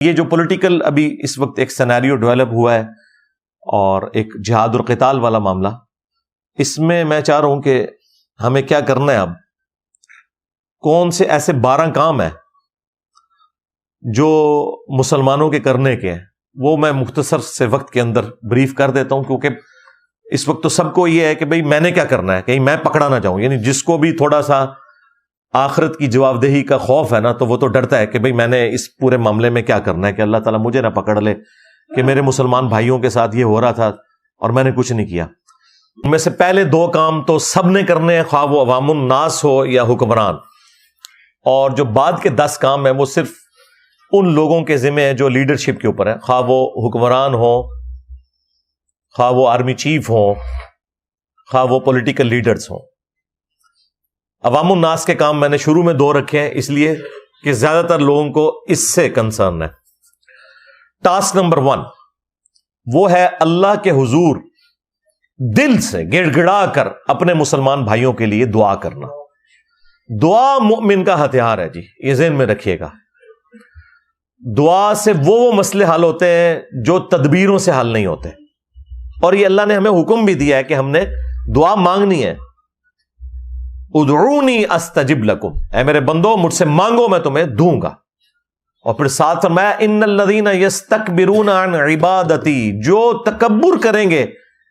یہ جو پولیٹیکل ابھی اس وقت ایک سینیریو ڈیولپ ہوا ہے اور ایک جہاد اور قتال والا معاملہ، اس میں چاہ رہا ہوں کہ ہمیں کیا کرنا ہے، اب کون سے ایسے 12 کام ہیں جو مسلمانوں کے کرنے کے ہیں، وہ میں مختصر سے وقت کے اندر بریف کر دیتا ہوں، کیونکہ اس وقت تو سب کو یہ ہے کہ بھئی میں نے کیا کرنا ہے، کہیں میں پکڑا نہ جاؤں. یعنی جس کو بھی تھوڑا سا آخرت کی جواب دہی کا خوف ہے نا، تو وہ تو ڈرتا ہے کہ بھئی میں نے اس پورے معاملے میں کیا کرنا ہے کہ اللہ تعالیٰ مجھے نہ پکڑ لے کہ میرے مسلمان بھائیوں کے ساتھ یہ ہو رہا تھا اور میں نے کچھ نہیں کیا. ان میں سے پہلے 2 کام تو سب نے کرنے ہیں، خواہ وہ عوام الناس ہو یا حکمران، اور جو بعد کے 10 کام ہیں وہ صرف ان لوگوں کے ذمہ ہیں جو لیڈرشپ کے اوپر ہیں، خواہ وہ حکمران ہو، خواہ وہ آرمی چیف ہوں، خواہ وہ پولیٹیکل لیڈرز ہوں. عوام الناس کے کام میں نے شروع میں 2 رکھے ہیں، اس لیے کہ زیادہ تر لوگوں کو اس سے کنسرن ہے. ٹاسک نمبر 1 وہ ہے اللہ کے حضور دل سے گڑ گڑا کر اپنے مسلمان بھائیوں کے لیے دعا کرنا. دعا مومن کا ہتھیار ہے جی، یہ ذہن میں رکھیے گا. دعا سے وہ مسئلے حل ہوتے ہیں جو تدبیروں سے حل نہیں ہوتے، اور یہ اللہ نے ہمیں حکم بھی دیا ہے کہ ہم نے دعا مانگنی ہے. ادعونی استجب لکم، اے میرے بندو مجھ سے مانگو میں تمہیں دوں گا. اور پھر ساتھ فرمایا ان الذین یستکبرون عن عبادتی، جو تکبر کریں گے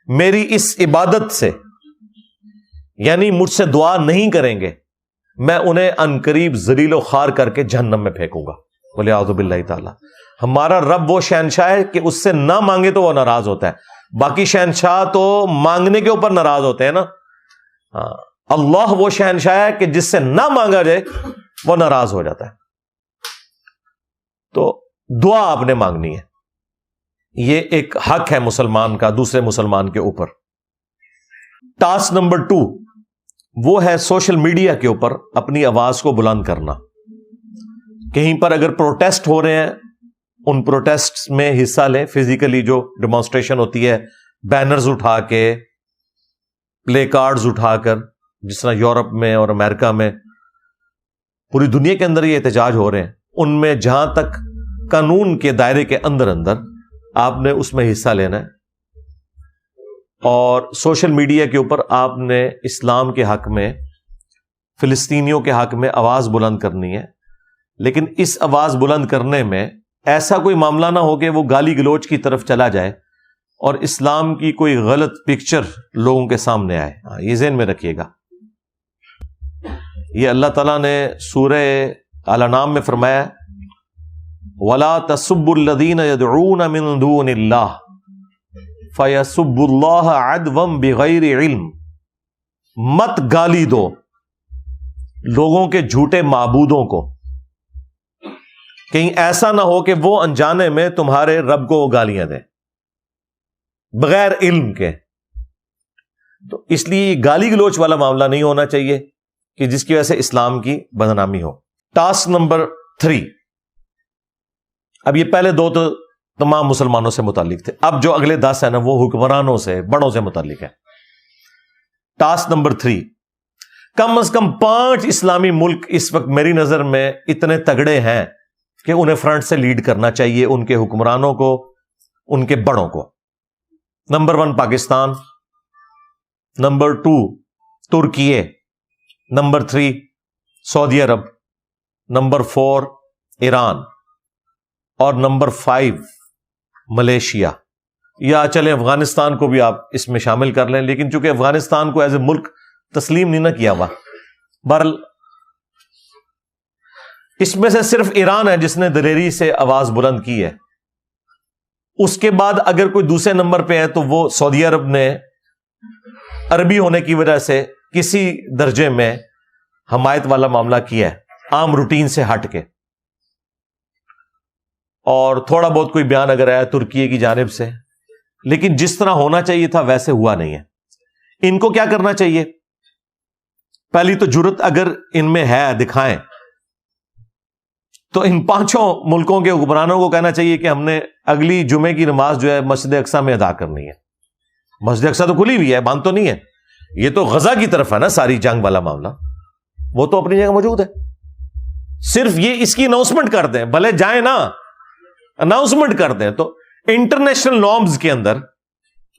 میری اس عبادت سے، یعنی مجھ سے دعا نہیں کریں گے، میں انہیں عنقریب ذلیل و خوار کر کے جہنم میں پھینکوں گا. بولے اعوذ باللہ تعالی. ہمارا رب وہ شہنشاہ ہے کہ اس سے نہ مانگے تو وہ ناراض ہوتا ہے. باقی شہنشاہ تو مانگنے کے اوپر ناراض ہوتے ہیں نا. اللہ وہ شہنشاہ ہے کہ جس سے نہ مانگا جائے وہ ناراض ہو جاتا ہے. تو دعا آپ نے مانگنی ہے، یہ ایک حق ہے مسلمان کا دوسرے مسلمان کے اوپر. ٹاسک نمبر 2 وہ ہے سوشل میڈیا کے اوپر اپنی آواز کو بلند کرنا. کہیں پر اگر پروٹیسٹ ہو رہے ہیں، ان پروٹیسٹ میں حصہ لیں. فزیکلی جو ڈیمانسٹریشن ہوتی ہے، بینرز اٹھا کے، پلے کارڈز اٹھا کر، جس طرح یورپ میں اور امریکہ میں، پوری دنیا کے اندر یہ احتجاج ہو رہے ہیں، ان میں جہاں تک قانون کے دائرے کے اندر آپ نے اس میں حصہ لینا ہے. اور سوشل میڈیا کے اوپر آپ نے اسلام کے حق میں، فلسطینیوں کے حق میں آواز بلند کرنی ہے. لیکن اس آواز بلند کرنے میں ایسا کوئی معاملہ نہ ہو کہ وہ گالی گلوچ کی طرف چلا جائے اور اسلام کی کوئی غلط پکچر لوگوں کے سامنے آئے. یہ ذہن میں رکھیے گا. یہ اللہ تعالیٰ نے سورہ الانعام میں فرمایا وَلَا تَسُبُّوا الَّذِينَ يَدْعُونَ مِن دُونِ اللَّهِ فَيَسُبُّوا اللَّهَ عَدْوًا بِغَيْرِ عِلْمٍ. مت گالی دو لوگوں کے جھوٹے معبودوں کو، کہیں ایسا نہ ہو کہ وہ انجانے میں تمہارے رب کو گالیاں دیں بغیر علم کے. تو اس لیے گالی گلوچ والا معاملہ نہیں ہونا چاہیے کہ جس کی وجہ سے اسلام کی بدنامی ہو. ٹاسک نمبر 3، اب یہ پہلے 2 تو تمام مسلمانوں سے متعلق تھے، اب جو اگلے 10 ہیں نا وہ حکمرانوں سے، بڑوں سے متعلق ہے. ٹاسک نمبر 3، کم از کم 5 اسلامی ملک اس وقت میری نظر میں اتنے تگڑے ہیں کہ انہیں فرنٹ سے لیڈ کرنا چاہیے، ان کے حکمرانوں کو، ان کے بڑوں کو. نمبر 1 پاکستان، نمبر 2 ترکیے، نمبر 3 سعودی عرب، نمبر 4 ایران، اور نمبر 5 ملیشیا. یا چلیں افغانستان کو بھی آپ اس میں شامل کر لیں، لیکن چونکہ افغانستان کو ایز اے ملک تسلیم نہیں نہ کیا ہوا. بہرحال اس میں سے صرف ایران ہے جس نے دلیری سے آواز بلند کی ہے. اس کے بعد اگر کوئی دوسرے نمبر پہ ہے تو وہ سعودی عرب نے عربی ہونے کی وجہ سے کسی درجے میں حمایت والا معاملہ کیا ہے، عام روٹین سے ہٹ کے. اور تھوڑا بہت کوئی بیان اگر آیا ترکیے کی جانب سے، لیکن جس طرح ہونا چاہیے تھا ویسے ہوا نہیں ہے. ان کو کیا کرنا چاہیے؟ پہلی تو جرت اگر ان میں ہے دکھائیں، تو ان 5 ملکوں کے حکمرانوں کو کہنا چاہیے کہ ہم نے اگلی جمعے کی نماز جو ہے مسجد اقصی میں ادا کرنی ہے. مسجد اقصی تو کھلی ہوئی ہے، بند تو نہیں ہے. یہ تو غزہ کی طرف ہے نا ساری جنگ والا معاملہ، وہ تو اپنی جگہ موجود ہے. صرف یہ اس کی اناؤنسمنٹ کر دیں، بھلے جائیں نا، اناؤنسمنٹ کر دیں تو انٹرنیشنل نارمز کے اندر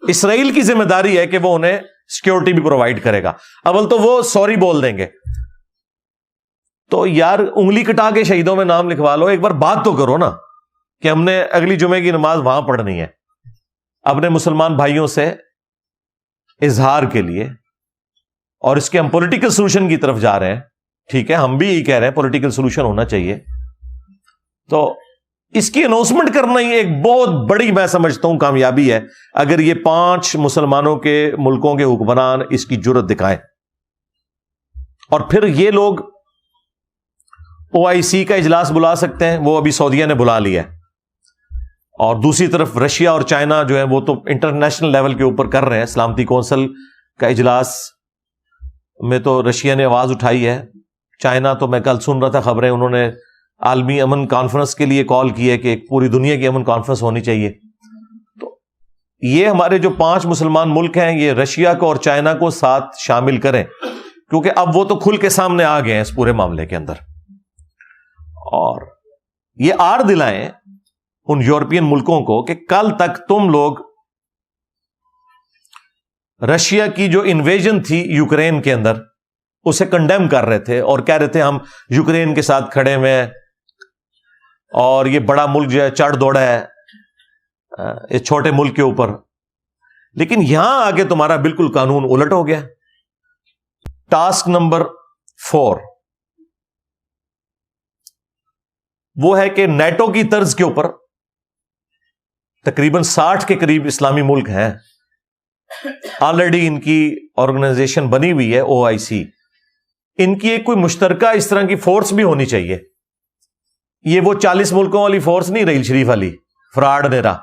اسرائیل کی ذمہ داری ہے کہ وہ انہیں سیکیورٹی بھی پرووائڈ کرے گا. اول تو وہ سوری بول دیں گے. تو یار انگلی کٹا کے شہیدوں میں نام لکھوا لو, ایک بار بات تو کرو نا کہ ہم نے اگلی جمعے کی نماز وہاں پڑھنی ہے. اپنے مسلمان بھائیوں سے اظہار کے لیے, اور اس کے ہم پولیٹیکل سولوشن کی طرف جا رہے ہیں. ٹھیک ہے, ہم بھی یہی کہہ رہے ہیں پولیٹیکل سولوشن ہونا چاہیے. تو اس کی اناؤنسمنٹ کرنا ہی ایک بہت بڑی, میں سمجھتا ہوں, کامیابی ہے اگر یہ 5 مسلمانوں کے ملکوں کے حکمران اس کی جرت دکھائیں. اور پھر یہ لوگ OIC کا اجلاس بلا سکتے ہیں, وہ ابھی سعودیہ نے بلا لیا ہے. اور دوسری طرف رشیا اور چائنا جو ہے وہ تو انٹرنیشنل لیول کے اوپر کر رہے ہیں. سلامتی کونسل کا اجلاس میں تو رشیا نے آواز اٹھائی ہے. چائنا تو میں کل سن رہا تھا خبریں, انہوں نے عالمی امن کانفرنس کے لیے کال کی ہے کہ ایک پوری دنیا کی امن کانفرنس ہونی چاہیے. تو یہ ہمارے جو 5 مسلمان ملک ہیں, یہ رشیا کو اور چائنا کو ساتھ شامل کریں, کیونکہ اب وہ تو کھل کے سامنے آ گئے ہیں اس پورے معاملے کے اندر. اور یہ آڑ دلائیں ان یورپین ملکوں کو کہ کل تک تم لوگ رشیا کی جو انویژن تھی یوکرین کے اندر اسے کنڈیم کر رہے تھے اور کہہ رہے تھے ہم یوکرین کے ساتھ کھڑے ہوئے ہیں, اور یہ بڑا ملک جو ہے چڑھ دوڑا ہے اس چھوٹے ملک کے اوپر. لیکن یہاں آگے تمہارا بالکل قانون الٹ ہو گیا. ٹاسک نمبر 4 وہ ہے کہ نیٹو کی طرز کے اوپر تقریباً 60 کے قریب اسلامی ملک ہیں. آلریڈی ان کی آرگنائزیشن بنی ہوئی ہے OIC. ان کی ایک کوئی مشترکہ اس طرح کی فورس بھی ہونی چاہیے. یہ وہ 40 ملکوں والی فورس نہیں رہی شریف علی فراڈ نیرا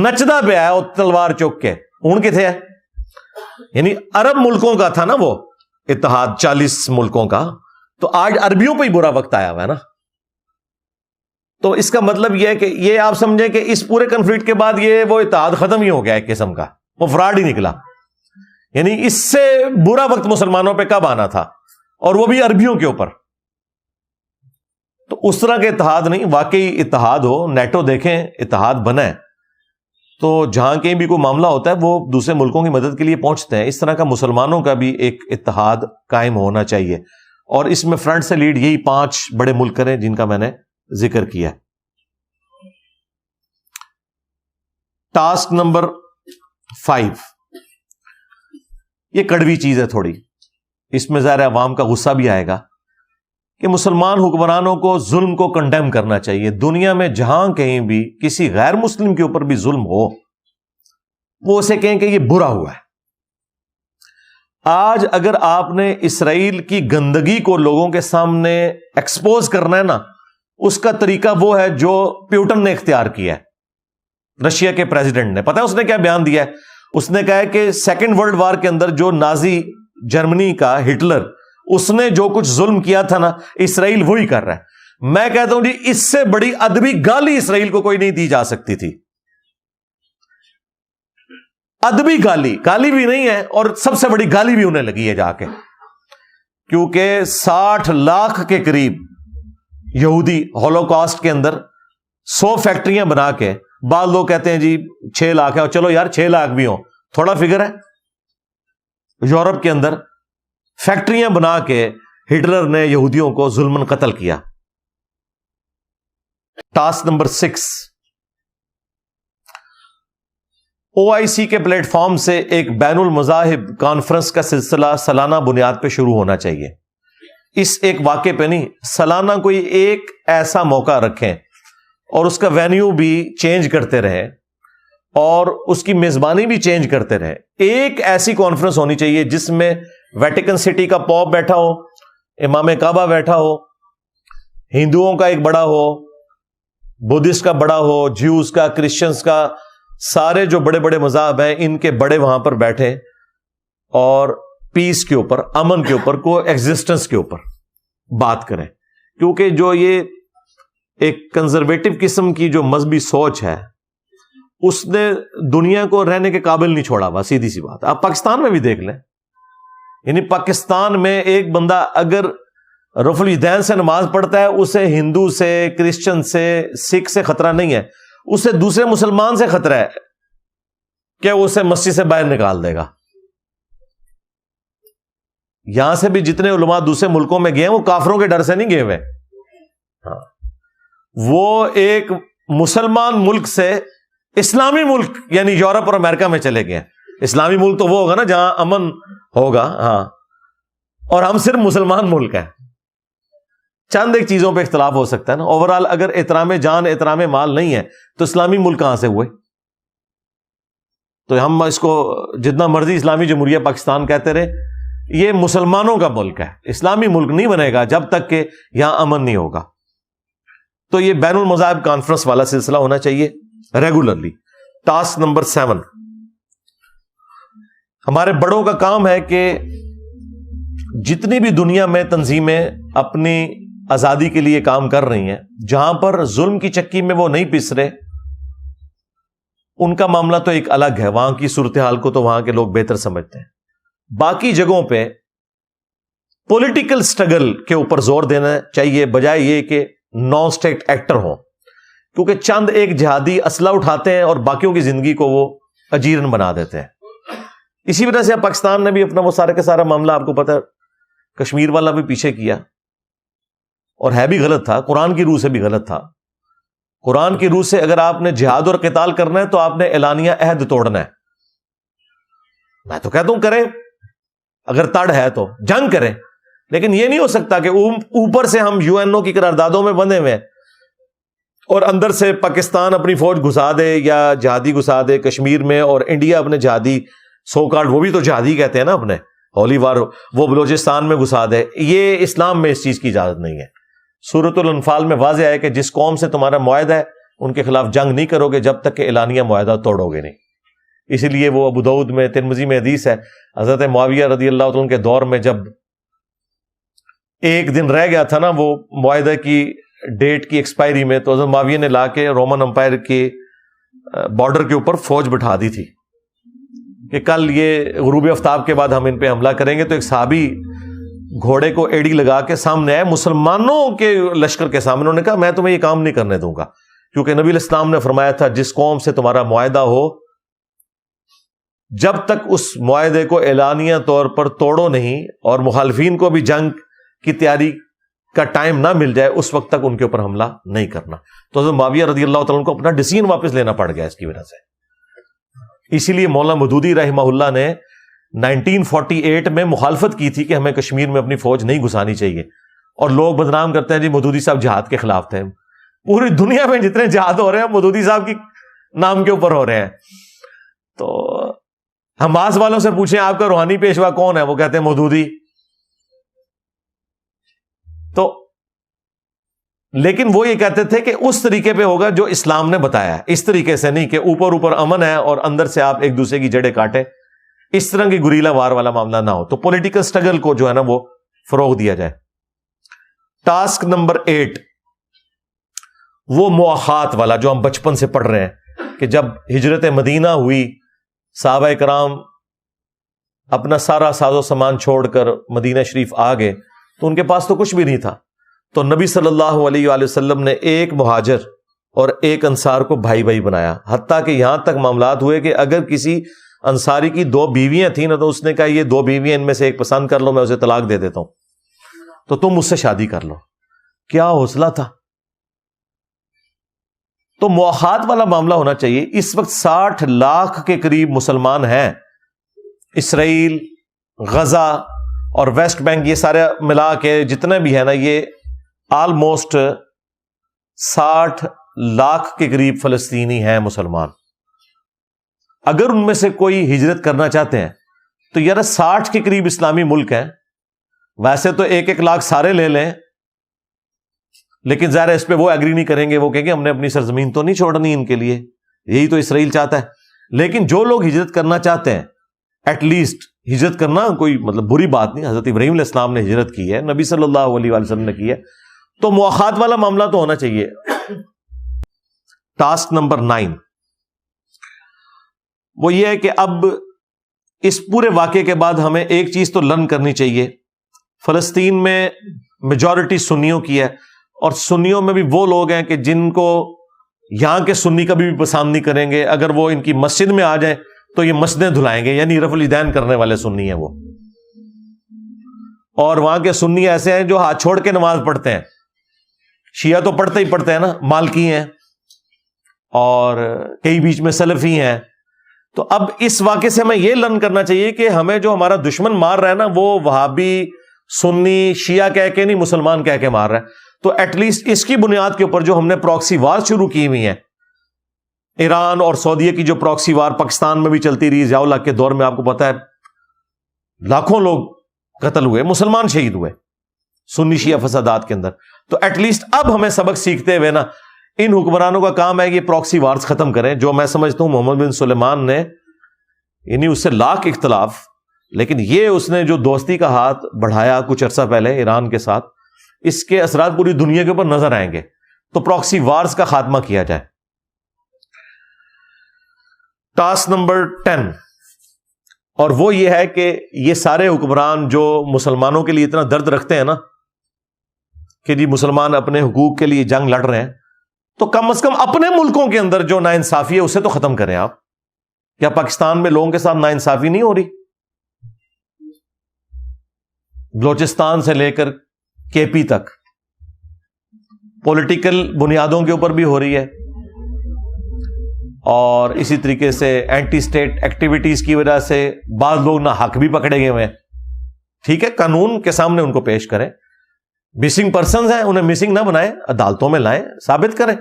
نچدا پہ آیا وہ تلوار چوک کے. ان کتنے ہے, یعنی عرب ملکوں کا تھا نا وہ اتحاد 40 ملکوں کا, تو آج عربیوں پہ ہی برا وقت آیا ہوا ہے نا. تو اس کا مطلب یہ ہے کہ یہ آپ سمجھیں کہ اس پورے کنفلکٹ کے بعد یہ وہ اتحاد ختم ہی ہو گیا ایک قسم کا, وہ فراڈ ہی نکلا. یعنی اس سے برا وقت مسلمانوں پہ کب آنا تھا, اور وہ بھی عربیوں کے اوپر. تو اس طرح کے اتحاد نہیں, واقعی اتحاد ہو. نیٹو دیکھیں اتحاد بنا ہے تو جہاں کہیں بھی کوئی معاملہ ہوتا ہے وہ دوسرے ملکوں کی مدد کے لیے پہنچتے ہیں. اس طرح کا مسلمانوں کا بھی ایک اتحاد قائم ہونا چاہیے, اور اس میں فرنٹ سے لیڈ یہی 5 بڑے ملک کریں جن کا میں نے ذکر کیا. ٹاسک نمبر 5 یہ کڑوی چیز ہے تھوڑی, اس میں ظاہر عوام کا غصہ بھی آئے گا کہ مسلمان حکمرانوں کو ظلم کو کنڈیم کرنا چاہیے. دنیا میں جہاں کہیں بھی کسی غیر مسلم کے اوپر بھی ظلم ہو وہ اسے کہیں کہ یہ برا ہوا ہے. آج اگر آپ نے اسرائیل کی گندگی کو لوگوں کے سامنے ایکسپوز کرنا ہے نا, اس کا طریقہ وہ ہے جو پیوٹن نے اختیار کیا ہے, رشیا کے پریزیڈنٹ نے. پتہ ہے اس نے کیا بیان دیا ہے؟ اس نے کہا ہے کہ 2nd ورلڈ وار کے اندر جو نازی جرمنی کا ہٹلر, اس نے جو کچھ ظلم کیا تھا نا, اسرائیل وہی کر رہا ہے. میں کہتا ہوں جی اس سے بڑی ادبی گالی اسرائیل کو کوئی نہیں دی جا سکتی تھی. ادبی گالی بھی نہیں ہے, اور سب سے بڑی گالی بھی انہیں لگی ہے جا کے, کیونکہ 60 لاکھ کے قریب یہودی ہولوکاسٹ کے اندر 100 فیکٹریاں بنا کے, بعض لوگ کہتے ہیں جی 6 لاکھ ہے, اور چلو یار 6 لاکھ بھی ہوں, تھوڑا فگر ہے. یورپ کے اندر فیکٹریاں بنا کے ہٹلر نے یہودیوں کو ظلمن قتل کیا. ٹاسک نمبر 6 OIC کے پلیٹ فارم سے ایک بین المذاہب کانفرنس کا سلسلہ سالانہ بنیاد پہ شروع ہونا چاہیے. اس ایک واقعے پہ نہیں, سالانہ کوئی ایک ایسا موقع رکھیں اور اس کا وینیو بھی چینج کرتے رہے اور اس کی میزبانی بھی چینج کرتے رہے. ایک ایسی کانفرنس ہونی چاہیے جس میں ویٹیکن سٹی کا پوپ بیٹھا ہو, امام کعبہ بیٹھا ہو, ہندوؤں کا ایک بڑا ہو, بدھسٹ کا بڑا ہو, جیوز کا, کرسچنز کا, سارے جو بڑے بڑے مذاہب ہیں ان کے بڑے وہاں پر بیٹھے اور پیس کے اوپر, امن کے اوپر, کو ایگزسٹنس کے اوپر بات کریں. کیونکہ جو یہ ایک کنزرویٹو قسم کی جو مذہبی سوچ ہے اس نے دنیا کو رہنے کے قابل نہیں چھوڑا ہوا. سیدھی سی بات, آپ پاکستان میں بھی دیکھ لیں. یعنی پاکستان میں ایک بندہ اگر رفع الیدین سے نماز پڑھتا ہے، اسے ہندو سے، کرسچن سے، سکھ سے خطرہ نہیں ہے، اسے دوسرے مسلمان سے خطرہ ہے کہ وہ اسے مسجد سے باہر نکال دے گا۔ یہاں سے بھی جتنے علماء دوسرے ملکوں میں گئے ہیں وہ کافروں کے ڈر سے نہیں گئے ہوئے، وہ ایک مسلمان ملک سے اسلامی ملک یعنی یورپ اور امریکہ میں چلے گئے۔ اسلامی ملک تو وہ ہوگا نا جہاں امن ہوگا، ہاں، اور ہم صرف مسلمان ملک ہیں۔ چند ایک چیزوں پہ اختلاف ہو سکتا ہے نا، اوورال اگر احترام جان احترام مال نہیں ہے تو اسلامی ملک کہاں سے ہوئے؟ تو ہم اس کو جتنا مرضی اسلامی جمہوریہ پاکستان کہتے رہے، یہ مسلمانوں کا ملک ہے، اسلامی ملک نہیں بنے گا جب تک کہ یہاں امن نہیں ہوگا۔ تو یہ بین المذاہب کانفرنس والا سلسلہ ہونا چاہیے ریگولرلی۔ ٹاسک نمبر 7، ہمارے بڑوں کا کام ہے کہ جتنی بھی دنیا میں تنظیمیں اپنی آزادی کے لیے کام کر رہی ہیں، جہاں پر ظلم کی چکی میں وہ نہیں پس رہے، ان کا معاملہ تو ایک الگ ہے، وہاں کی صورتحال کو تو وہاں کے لوگ بہتر سمجھتے ہیں۔ باقی جگہوں پہ پولیٹیکل سٹرگل کے اوپر زور دینا چاہیے، بجائے یہ کہ نان اسٹیٹ ایکٹر ہوں، کیونکہ چند ایک جہادی اسلحہ اٹھاتے ہیں اور باقیوں کی زندگی کو وہ اجیرن بنا دیتے ہیں۔ اسی وجہ سے پاکستان نے بھی اپنا وہ سارا کا سارا معاملہ، آپ کو پتہ ہے، کشمیر والا بھی پیچھے کیا، اور ہے بھی غلط تھا، قرآن کی روح سے بھی غلط تھا۔ قرآن کی روح سے اگر آپ نے جہاد اور قتال کرنا ہے تو آپ نے اعلانیہ عہد توڑنا ہے۔ میں تو کہتا ہوں کریں، اگر تڑ ہے تو جنگ کریں، لیکن یہ نہیں ہو سکتا کہ اوپر سے ہم UN کی قراردادوں میں بندھے ہوئے ہیں اور اندر سے پاکستان اپنی فوج گھسا دے یا جہادی گھسا دے کشمیر میں، اور انڈیا اپنے جہادی سو کارڈ، وہ بھی تو جہادی کہتے ہیں نا اپنے ہولی وار، وہ بلوچستان میں گھسا دے۔ یہ اسلام میں اس چیز کی اجازت نہیں ہے۔ سورۃ الانفال میں واضح ہے کہ جس قوم سے تمہارا معاہدہ ہے ان کے خلاف جنگ نہیں کرو گے جب تک کہ اعلانیہ معاہدہ توڑو گے نہیں۔ اسی لیے وہ ابو داؤد میں، ترمذی میں حدیث ہے، حضرت معاویہ رضی اللہ عنہ کے دور میں جب ایک دن رہ گیا تھا نا وہ معاہدہ کی ڈیٹ کی ایکسپائری میں، تو حضرت معاویہ نے لا کے رومن امپائر کے بارڈر کے اوپر فوج بٹھا دی تھی کہ کل یہ غروب آفتاب کے بعد ہم ان پہ حملہ کریں گے۔ تو ایک صحابی گھوڑے کو ایڑی لگا کے سامنے آئے مسلمانوں کے لشکر کے سامنے، انہوں نے کہا میں تمہیں یہ کام نہیں کرنے دوں گا، کیونکہ نبی علیہ السلام نے فرمایا تھا جس قوم سے تمہارا معاہدہ ہو جب تک اس معاہدے کو اعلانیہ طور پر توڑو نہیں اور مخالفین کو بھی جنگ کی تیاری کا ٹائم نہ مل جائے اس وقت تک ان کے اوپر حملہ نہیں کرنا۔ تو حضرت معاویہ رضی اللہ تعالیٰ کو اپنا ڈیسیژن واپس لینا پڑ گیا اس کی وجہ سے۔ اسی لیے مولانا مودودی رحمہ اللہ نے 1948 میں مخالفت کی تھی کہ ہمیں کشمیر میں اپنی فوج نہیں گھسانی چاہیے، اور لوگ بدنام کرتے ہیں جی مودودی صاحب جہاد کے خلاف تھے۔ پوری دنیا میں جتنے جہاد ہو رہے ہیں مودودی صاحب کی نام کے اوپر ہو رہے ہیں۔ تو حماس والوں سے پوچھیں آپ کا روحانی پیشوا کون ہے، وہ کہتے ہیں مودودی۔ تو لیکن وہ یہ کہتے تھے کہ اس طریقے پہ ہوگا جو اسلام نے بتایا ہے، اس طریقے سے نہیں کہ اوپر اوپر امن ہے اور اندر سے آپ ایک دوسرے کی جڑیں کاٹے، اس طرح کی گریلا وار والا معاملہ نہ ہو۔ تو پولیٹیکل سٹرگل کو جو ہے نا وہ فروغ دیا جائے۔ ٹاسک نمبر 8، وہ مواخات والا جو ہم بچپن سے پڑھ رہے ہیں کہ جب ہجرت مدینہ ہوئی، صحابہ کرام اپنا سارا ساز و سامان چھوڑ کر مدینہ شریف آ گئے، تو ان کے پاس تو کچھ بھی نہیں تھا۔ تو نبی صلی اللہ علیہ وآلہ وسلم نے ایک مہاجر اور ایک انصار کو بھائی بھائی بنایا، حتیٰ کہ یہاں تک معاملات ہوئے کہ اگر کسی انصاری کی 2 بیویاں تھیں نا تو اس نے کہا یہ 2 بیویاں ان میں سے ایک پسند کر لو، میں اسے طلاق دے دیتا ہوں، تو تم مجھ سے شادی کر لو۔ کیا حوصلہ تھا! تو مواخات والا معاملہ ہونا چاہیے۔ اس وقت 60 لاکھ کے قریب مسلمان ہیں، اسرائیل، غزہ اور ویسٹ بینک، یہ سارے ملا کے جتنے بھی ہیں نا، یہ آلموسٹ 60 لاکھ کے قریب فلسطینی ہیں مسلمان۔ اگر ان میں سے کوئی ہجرت کرنا چاہتے ہیں تو یار 60 کے قریب اسلامی ملک ہیں، ویسے تو 1-1 لاکھ سارے لے لیں، لیکن ظاہر ہے اس پہ وہ ایگری نہیں کریں گے، وہ کہیں گے ہم نے اپنی سرزمین تو نہیں چھوڑنی ان کے لیے، یہی تو اسرائیل چاہتا ہے۔ لیکن جو لوگ ہجرت کرنا چاہتے ہیں، ایٹ لیسٹ ہجرت کرنا کوئی مطلب بری بات نہیں، حضرت ابراہیم علیہ السلام نے ہجرت کی ہے، نبی صلی اللہ علیہ وآلہ وسلم نے کی ہے، تو مواخات والا معاملہ تو ہونا چاہیے۔ ٹاسک نمبر 9، وہ یہ ہے کہ اب اس پورے واقعے کے بعد ہمیں ایک چیز تو لرن کرنی چاہیے۔ فلسطین میں میجورٹی سنیوں کی ہے، اور سنیوں میں بھی وہ لوگ ہیں کہ جن کو یہاں کے سنی کبھی بھی پسند نہیں کریں گے، اگر وہ ان کی مسجد میں آ جائیں تو یہ مسجدیں دھلائیں گے، یعنی رفع الیدین کرنے والے سنی ہیں وہ. اور وہاں کے سنی ایسے ہیں جو ہاتھ چھوڑ کے نماز پڑھتے ہیں. شیعہ تو پڑھتے ہی پڑھتے ہیں نا، مالکی ہیں اور کئی بیچ میں سلفی ہیں. تو اب اس واقعے سے ہمیں یہ لرن کرنا چاہیے کہ ہمیں جو ہمارا دشمن مار رہا ہے نا، وہ وہابی سنی شیعہ کہہ کے نہیں، مسلمان کہہ کے مار رہا ہے. تو ایٹ لیسٹ اس کی بنیاد کے اوپر جو ہم نے پراکسی وار شروع کی ہوئی ہیں، ایران اور سعودیہ کی جو پراکسی وار پاکستان میں بھی چلتی رہی، ضیاء الحق کے دور میں آپ کو پتا ہے لاکھوں لوگ قتل ہوئے، مسلمان شہید ہوئے سنی شیعہ فسادات کے اندر. تو ایٹ لیسٹ اب ہمیں سبق سیکھتے ہوئے نا، ان حکمرانوں کا کام ہے یہ پراکسی وارز ختم کریں. جو میں سمجھتا ہوں محمد بن سلیمان نے، یعنی اس سے لاکھ اختلاف، لیکن یہ اس نے جو دوستی کا ہاتھ بڑھایا کچھ عرصہ پہلے ایران کے ساتھ، اس کے اثرات پوری دنیا کے اوپر نظر آئیں گے. تو پراکسی وارز کا خاتمہ کیا جائے. ٹاسک نمبر 10، اور وہ یہ ہے کہ یہ سارے حکمران جو مسلمانوں کے لیے اتنا درد رکھتے ہیں نا کہ جی مسلمان اپنے حقوق کے لیے جنگ لڑ رہے ہیں، تو کم از کم اپنے ملکوں کے اندر جو ناانصافی ہے اسے تو ختم کریں آپ. کیا پاکستان میں لوگوں کے ساتھ ناانصافی نہیں ہو رہی؟ بلوچستان سے لے کر کے پی تک پولیٹیکل بنیادوں کے اوپر بھی ہو رہی ہے، اور اسی طریقے سے اینٹی اسٹیٹ ایکٹیویٹیز کی وجہ سے بعض لوگ نہ حق بھی پکڑے گئے ہوئے ہیں. ٹھیک ہے، قانون کے سامنے ان کو پیش کریں. مسنگ پرسنز ہیں، انہیں مسنگ نہ بنائیں، عدالتوں میں لائیں، ثابت کریں.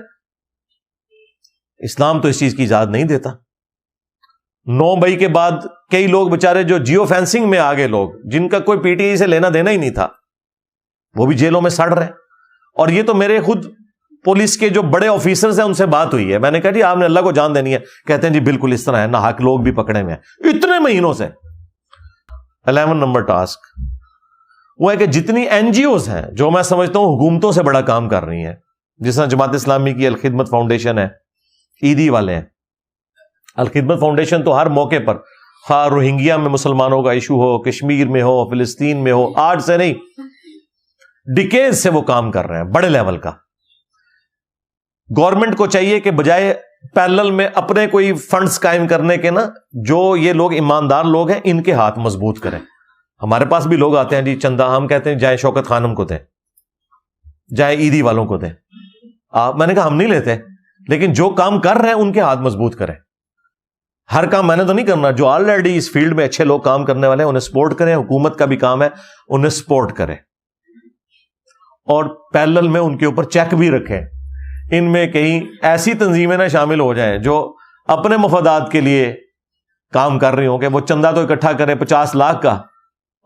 اسلام تو اس چیز کی اجازت نہیں دیتا. 9 مئی کے بعد کئی لوگ بےچارے جو جیو فینسنگ میں آگے لوگ، جن کا کوئی پی ٹی آئی سے لینا دینا ہی نہیں تھا، وہ بھی جیلوں میں سڑ رہے ہیں. اور یہ تو میرے خود پولیس کے جو بڑے آفیسرز ہیں ان سے بات ہوئی ہے، میں نے کہا جی آپ نے اللہ کو جان دینی ہے، کہتے ہیں جی بالکل اس طرح ہے، نہ حق لوگ بھی پکڑے ہوئے ہیں اتنے مہینوں سے. 11 نمبر ٹاسک وہ ہے کہ جتنی این جی اوز ہیں جو میں سمجھتا ہوں حکومتوں سے بڑا کام کر رہی ہیں، جس طرح جماعت اسلامی کی الخدمت فاؤنڈیشن ہے، عیدی والے ہیں. الخدمت فاؤنڈیشن تو ہر موقع پر، خواہ روہنگیا میں مسلمانوں کا ایشو ہو، کشمیر میں ہو، فلسطین میں ہو، آج سے نہیں ڈیکیز سے وہ کام کر رہے ہیں بڑے لیول کا. گورنمنٹ کو چاہیے کہ بجائے پیرلل میں اپنے کوئی فنڈز قائم کرنے کے نا، جو یہ لوگ ایماندار لوگ ہیں ان کے ہاتھ مضبوط کریں. ہمارے پاس بھی لوگ آتے ہیں جی چندہ، ہم کہتے ہیں جائے شوکت خانم کو دیں، جائے عیدی والوں کو دیں. میں نے کہا ہم نہیں لیتے، لیکن جو کام کر رہے ہیں ان کے ہاتھ مضبوط کریں. ہر کام میں نے تو نہیں کرنا، جو آلریڈی اس فیلڈ میں اچھے لوگ کام کرنے والے ہیں انہیں سپورٹ کریں. حکومت کا بھی کام ہے انہیں سپورٹ کریں، اور پیرلل میں ان کے اوپر چیک بھی رکھیں. ان میں کہیں ایسی تنظیمیں نہ شامل ہو جائیں جو اپنے مفادات کے لیے کام کر رہی ہوں کہ وہ چندہ تو اکٹھا کریں 50 لاکھ کا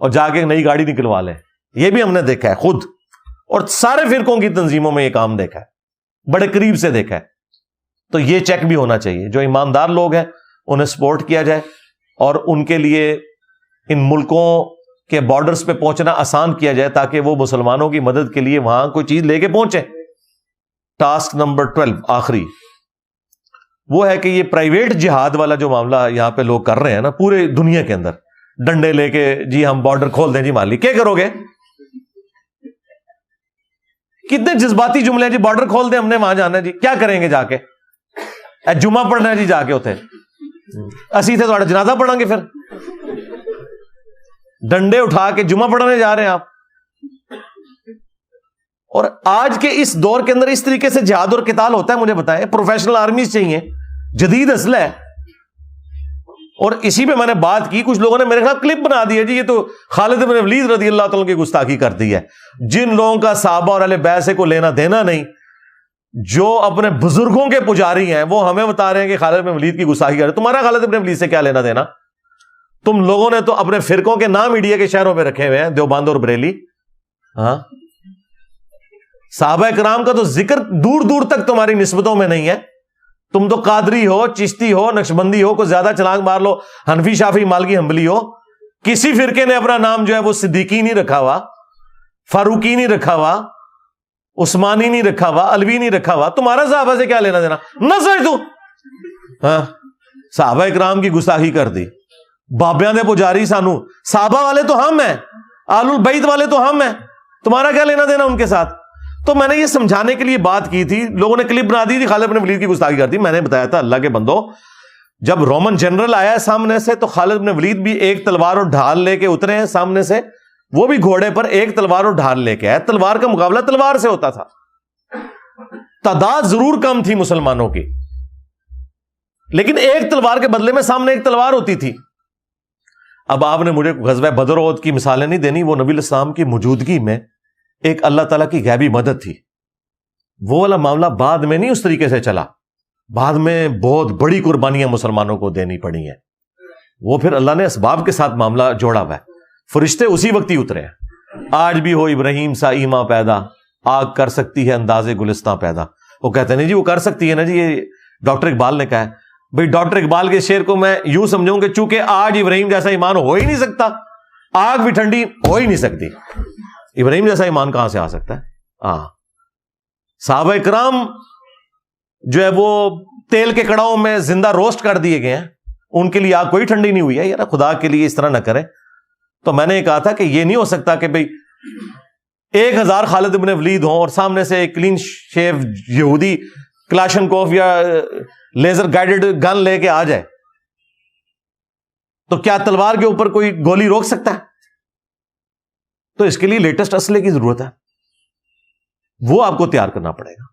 اور جا کے نئی گاڑی نکلوا لیں. یہ بھی ہم نے دیکھا ہے خود، اور سارے فرقوں کی تنظیموں میں یہ کام دیکھا ہے، بڑے قریب سے دیکھا ہے. تو یہ چیک بھی ہونا چاہیے. جو ایماندار لوگ ہیں انہیں سپورٹ کیا جائے، اور ان کے لیے ان ملکوں کے بارڈرز پہ پہنچنا آسان کیا جائے تاکہ وہ مسلمانوں کی مدد کے لیے وہاں کوئی چیز لے کے پہنچے. ٹاسک نمبر 12 آخری وہ ہے کہ یہ پرائیویٹ جہاد والا جو معاملہ یہاں پہ لوگ کر رہے ہیں نا پورے دنیا کے اندر، ڈنڈے لے کے جی ہم بارڈر کھول دیں جی مالی، کیا کرو گے؟ کتنے جذباتی جملے ہیں جی، بارڈر کھول دیں ہم نے وہاں جانا ہے جی، کیا کریں گے جا کے؟ جمعہ پڑھنا ہے جی جا کے ہوتے اسی تھے تھوڑا جنازہ پڑھیں گے، پھر ڈنڈے اٹھا کے جمعہ پڑھنے جا رہے ہیں آپ. اور آج کے اس دور کے اندر اس طریقے سے جہاد اور قتال ہوتا ہے؟ مجھے بتائیں. پروفیشنل آرمیز چاہیے، جدید اسلحہ ہے. اور اسی پہ میں نے بات کی، کچھ لوگوں نے میرے خلاف کلپ بنا دی ہے جی یہ تو خالد بن ولید رضی اللہ تعالیٰ کی گستاخی کر دی ہے. جن لوگوں کا صحابہ اور اہل بیت سے کو لینا دینا نہیں، جو اپنے بزرگوں کے پجاری ہیں، وہ ہمیں بتا رہے ہیں کہ خالد بن ولید کی گستاخی کر رہے ہیں. تمہارا خالد بن ولید سے کیا لینا دینا؟ تم لوگوں نے تو اپنے فرقوں کے نام انڈیا کے شہروں پہ رکھے ہوئے ہیں، دیوبند اور بریلی. ہاں، صحابہ کرام کا تو ذکر دور دور تک تمہاری نسبتوں میں نہیں ہے. تم تو قادری ہو، چشتی ہو، نقشبندی ہو، کوئی زیادہ چلانگ مار لو، حنفی، شافعی، مالکی، حنبلی ہو. کسی فرقے نے اپنا نام جو ہے وہ صدیقی نہیں رکھا ہوا، فاروقی نہیں رکھا ہوا، عثمانی نہیں رکھا ہوا، علوی نہیں رکھا ہوا. تمہارا صحابہ سے کیا لینا دینا؟ نہ سمجھ تو ہاں، صحابہ کرام کی گستاخی کر دی. بابیاں دے پجاری سانو، صحابہ والے تو ہم ہیں، آل البیت والے تو ہم ہیں. تمہارا کیا لینا دینا ان کے ساتھ؟ تو میں نے یہ سمجھانے کے لیے بات کی تھی، لوگوں نے کلپ بنا دی تھی خالد بن ولید کی گستاخی کرتی. میں نے بتایا تھا اللہ کے بندو، جب رومن جنرل آیا سامنے سے تو خالد بن ولید بھی ایک تلوار اور ڈھال لے کے اترے ہیں سامنے سے، وہ بھی گھوڑے پر ایک تلوار اور ڈھال لے کے آئے. تلوار کا مقابلہ تلوار سے ہوتا تھا. تعداد ضرور کم تھی مسلمانوں کی، لیکن ایک تلوار کے بدلے میں سامنے ایک تلوار ہوتی تھی. اب آپ نے مجھے غزوہ بدر اور احد کی مثالیں نہیں دینی، وہ نبی علیہ السلام کی موجودگی میں ایک اللہ تعالیٰ کی غیبی مدد تھی. وہ والا معاملہ بعد میں نہیں اس طریقے سے چلا، بعد میں بہت بڑی قربانیاں مسلمانوں کو دینی پڑی ہیں. وہ پھر اللہ نے اسباب کے ساتھ معاملہ جوڑا ہوا ہے. فرشتے اسی وقت ہی اترے ہیں. آج بھی ہو ابراہیم سا ایما پیدا، آگ کر سکتی ہے انداز گلستاں پیدا. وہ کہتے ہیں نہیں جی وہ کر سکتی ہے نا جی، یہ ڈاکٹر اقبال نے کہا ہے. بھئی ڈاکٹر اقبال کے شعر کو میں یوں سمجھوں کہ چونکہ آج ابراہیم جیسا ایمان ہو ہی نہیں سکتا، آگ بھی ٹھنڈی ہو ہی نہیں سکتی، ابراہیم جیسا ایمان کہاں سے آ سکتا ہے؟ صحابہ کرام جو ہے وہ تیل کے کڑاؤں میں زندہ روسٹ کر دیے گئے ہیں، ان کے لیے آگ کوئی ٹھنڈی نہیں ہوئی ہے. یار خدا کے لیے اس طرح نہ کریں. تو میں نے یہ کہا تھا کہ یہ نہیں ہو سکتا کہ بھئی 1000 خالد بن ولید ہوں اور سامنے سے ایک کلین شیو یہودی کلاشنکوف یا لیزر گائیڈڈ گن لے کے آ جائے. تو کیا تلوار کے اوپر کوئی گولی روک سکتا ہے؟ تو اس کے لیے لیٹسٹ اسلحے کی ضرورت ہے، وہ آپ کو تیار کرنا پڑے گا.